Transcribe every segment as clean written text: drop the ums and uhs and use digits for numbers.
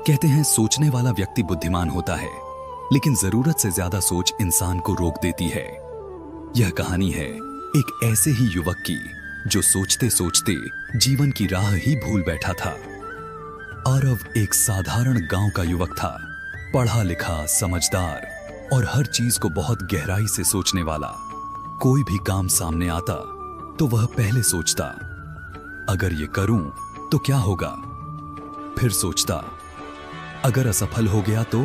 कहते हैं सोचने वाला व्यक्ति बुद्धिमान होता है, लेकिन जरूरत से ज्यादा सोच इंसान को रोक देती है। यह कहानी है एक ऐसे ही युवक की जो सोचते सोचते जीवन की राह ही भूल बैठा था। आरव एक साधारण गांव का युवक था, पढ़ा लिखा, समझदार और हर चीज को बहुत गहराई से सोचने वाला। कोई भी काम सामने आता तो वह पहले सोचता, अगर ये करूं तो क्या होगा। फिर सोचता, अगर असफल हो गया तो,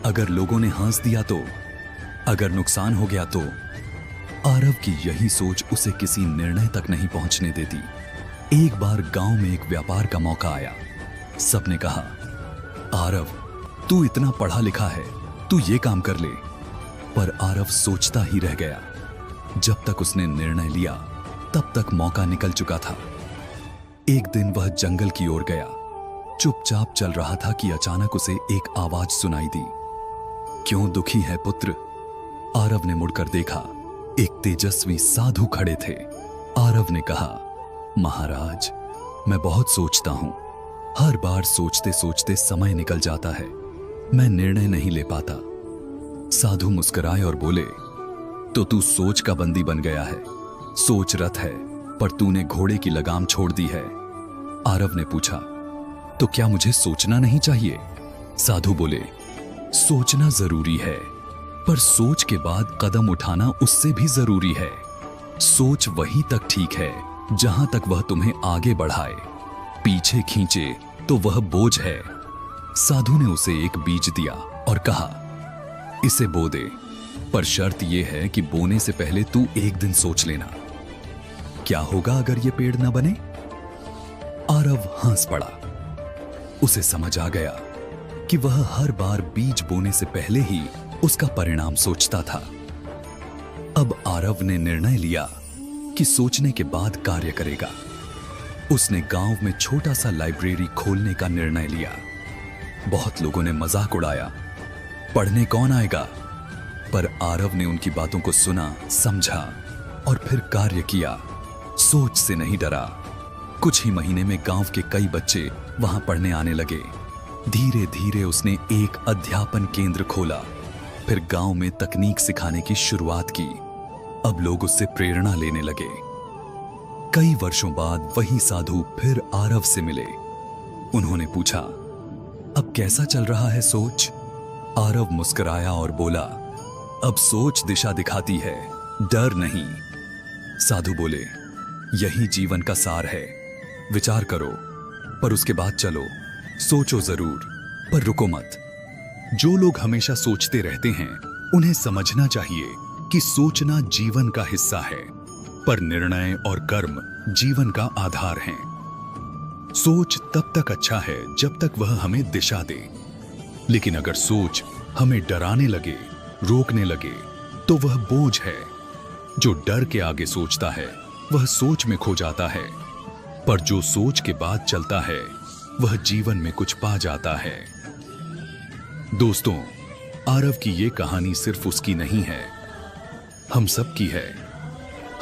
अगर लोगों ने हंस दिया तो, अगर नुकसान हो गया तो। आरव की यही सोच उसे किसी निर्णय तक नहीं पहुंचने देती। एक बार गांव में एक व्यापार का मौका आया। सबने कहा, आरव तू इतना पढ़ा लिखा है, तू ये काम कर ले। पर आरव सोचता ही रह गया। जब तक उसने निर्णय लिया तब तक मौका निकल चुका था। एक दिन वह जंगल की ओर गया। चुपचाप चल रहा था कि अचानक उसे एक आवाज सुनाई दी। क्यों दुखी है पुत्र? आरव ने मुड़कर देखा। एक तेजस्वी साधु खड़े थे। आरव ने कहा, महाराज मैं बहुत सोचता हूं। हर बार सोचते सोचते समय निकल जाता है, मैं निर्णय नहीं ले पाता। साधु मुस्कुराए और बोले, तो तू सोच का बंदी बन गया है। सोच रथ है, पर तूने घोड़े की लगाम छोड़ दी है। आरव ने पूछा, तो क्या मुझे सोचना नहीं चाहिए? साधु बोले, सोचना जरूरी है, पर सोच के बाद कदम उठाना उससे भी जरूरी है। सोच वहीं तक ठीक है जहां तक वह तुम्हें आगे बढ़ाए, पीछे खींचे तो वह बोझ है। साधु ने उसे एक बीज दिया और कहा, इसे बो दे, पर शर्त यह है कि बोने से पहले तू एक दिन सोच लेना, क्या होगा अगर यह पेड़ न बने। आरव हंस पड़ा। उसे समझ आ गया कि वह हर बार बीज बोने से पहले ही उसका परिणाम सोचता था। अब आरव ने निर्णय लिया कि सोचने के बाद कार्य करेगा। उसने गांव में छोटा सा लाइब्रेरी खोलने का निर्णय लिया। बहुत लोगों ने मजाक उड़ाया, पढ़ने कौन आएगा? पर आरव ने उनकी बातों को सुना, समझा और फिर कार्य किया। सोच से नहीं डरा। कुछ ही महीने में गांव के कई बच्चे वहां पढ़ने आने लगे। धीरे धीरे उसने एक अध्यापन केंद्र खोला, फिर गांव में तकनीक सिखाने की शुरुआत की। अब लोग उससे प्रेरणा लेने लगे। कई वर्षों बाद वही साधु फिर आरव से मिले। उन्होंने पूछा, अब कैसा चल रहा है सोच? आरव मुस्कुराया और बोला, अब सोच दिशा दिखाती है, डर नहीं। साधु बोले, यही जीवन का सार है। विचार करो, पर उसके बाद चलो। सोचो जरूर, पर रुको मत। जो लोग हमेशा सोचते रहते हैं उन्हें समझना चाहिए कि सोचना जीवन का हिस्सा है, पर निर्णय और कर्म जीवन का आधार हैं। सोच तब तक अच्छा है जब तक वह हमें दिशा दे, लेकिन अगर सोच हमें डराने लगे, रोकने लगे, तो वह बोझ है। जो डर के आगे सोचता है वह सोच में खो जाता है, पर जो सोच के बाद चलता है वह जीवन में कुछ पा जाता है। दोस्तों, आरव की ये कहानी सिर्फ उसकी नहीं है, हम सब की है।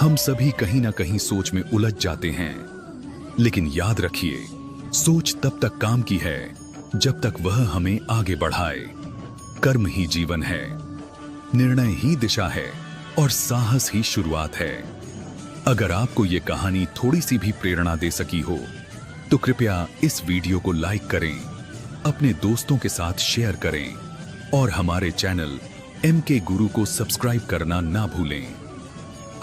हम सभी कहीं ना कहीं सोच में उलझ जाते हैं, लेकिन याद रखिए, सोच तब तक काम की है जब तक वह हमें आगे बढ़ाए। कर्म ही जीवन है, निर्णय ही दिशा है और साहस ही शुरुआत है। अगर आपको यह कहानी थोड़ी सी भी प्रेरणा दे सकी हो तो कृपया इस वीडियो को लाइक करें, अपने दोस्तों के साथ शेयर करें और हमारे चैनल MK गुरु को सब्सक्राइब करना ना भूलें।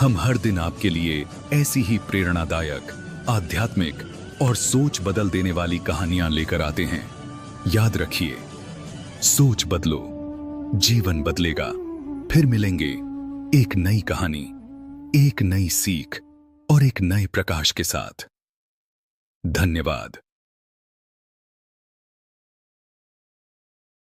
हम हर दिन आपके लिए ऐसी ही प्रेरणादायक, आध्यात्मिक और सोच बदल देने वाली कहानियां लेकर आते हैं। याद रखिए, सोच बदलो, जीवन बदलेगा। फिर मिलेंगे एक नई कहानी, एक नई सीख और एक नए प्रकाश के साथ। धन्यवाद।